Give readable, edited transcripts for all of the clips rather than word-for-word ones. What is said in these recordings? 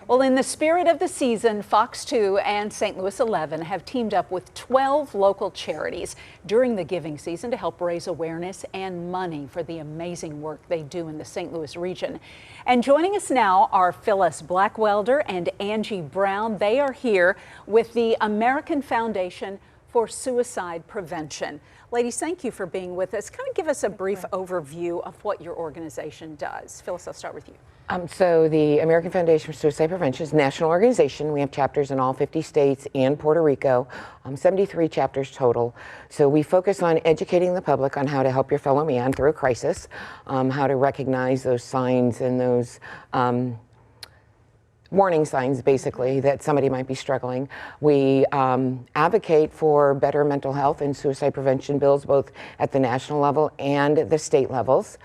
Well, in the spirit of the season, Fox 2 and St. Louis 11 have teamed up with 12 local charities during the giving season to help raise awareness and money for the amazing work they do in the St. Louis region. And joining us now are Phyllis Blackwelder and Angie Brown. They are here with the American Foundation for Suicide Prevention. Ladies, thank you for being with us. Kind of give us a brief overview of what your organization does. Phyllis, I'll start with you. So the American Foundation for Suicide Prevention is a national organization. We have chapters in all 50 states and Puerto Rico, 73 chapters total. So we focus on educating the public on how to help your fellow man through a crisis, how to recognize those signs and those warning signs, basically, that somebody might be struggling. We advocate for better mental health and suicide prevention bills, both at the national level and the state levels.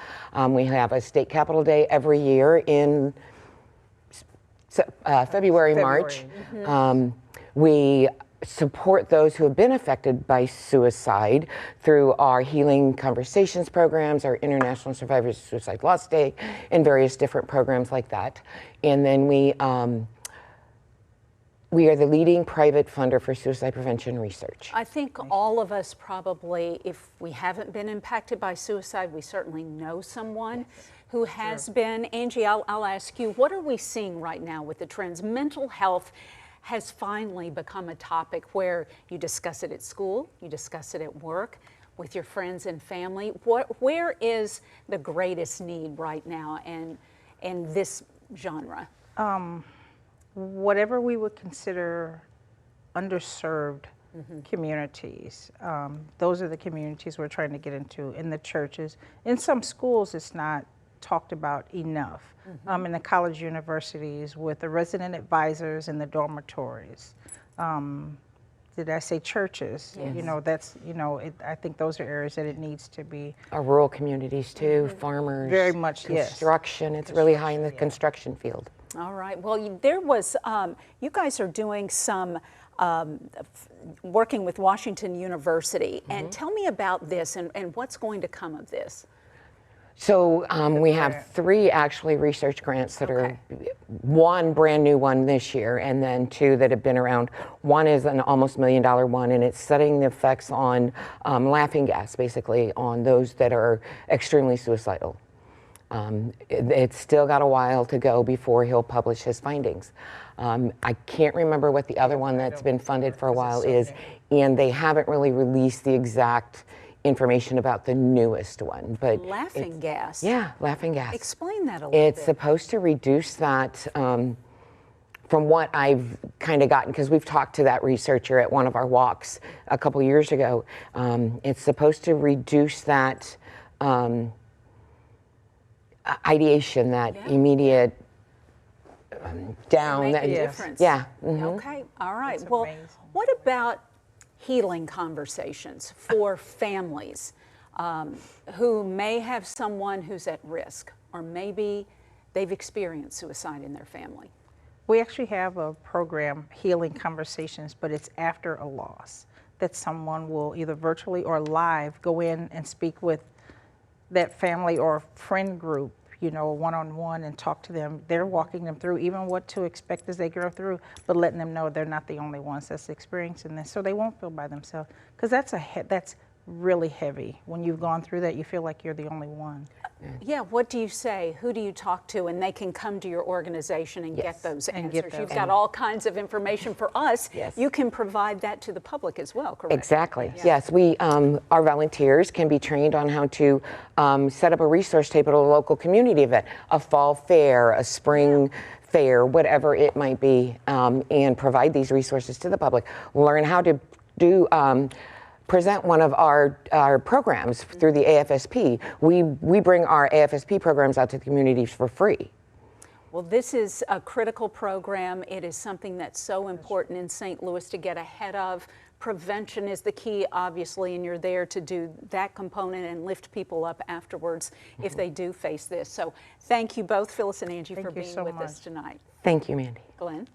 We have a state capitol day every year in February, March. We support those who have been affected by suicide through our Healing Conversations programs, our International Survivors of Suicide Loss Day, and various different programs like that. And then we are the leading private funder for suicide prevention research. I think all of us probably, if we haven't been impacted by suicide, we certainly know someone who has been. Angie, I'll ask you, what are we seeing right now with the trends? Mental health has finally become a topic where you discuss it at school, you discuss it at work, with your friends and family. Where is the greatest need right now in this genre? Whatever we would consider underserved communities. Those are the communities we're trying to get into. In the churches, in some schools, it's not talked about enough. In the college universities, with the resident advisors in the dormitories. Did I say churches? Yes. You know, that's, you know, I think those are areas that it needs to be. Our rural communities too, farmers. Very much, construction, it's really high in the construction field. All right, well, there was, you guys are doing some working with Washington University, and tell me about this and what's going to come of this. So we have 3 actually research grants that are, one brand new one this year, and then 2 that have been around. One is an almost $1 million one, and it's studying the effects on laughing gas, basically, on those that are extremely suicidal. It's still got a while to go before he'll publish his findings. I can't remember what the other one that's been funded for a while is, and they haven't really released the exact information about the newest one. But laughing gas? Yeah, laughing gas. Explain that a little bit. It's supposed to reduce that, from what I've kind of gotten, because we've talked to that researcher at one of our walks a couple years ago. It's supposed to reduce that ideation, that immediate down. Make a difference. Yeah. Okay, all right. Well, what about healing conversations for families who may have someone who's at risk, or maybe they've experienced suicide in their family? We actually have a program, Healing Conversations, but it's after a loss, that someone will either virtually or live go in and speak with that family or friend group, you know, one-on-one, and talk to them. They're walking them through even what to expect as they go through, but letting them know they're not the only ones that's experiencing this, so they won't feel by themselves. Because that's really heavy. When you've gone through that, you feel like you're the only one. Yeah, what do you say? Who do you talk to? And they can come to your organization and get those answers. You've got all kinds of information for us. You can provide that to the public as well, correct? Exactly. Yes, we, our volunteers can be trained on how to set up a resource table at a local community event, a fall fair, a spring fair, whatever it might be, and provide these resources to the public. Learn how to do present one of our programs through the AFSP. We bring our AFSP programs out to the communities for free. Well, this is a critical program. It is something that's so important in St. Louis to get ahead of. Prevention is the key, obviously, and you're there to do that component and lift people up afterwards if they do face this. So thank you both, Phyllis and Angie, for being with us tonight. Thank you, Mandy. Glenn?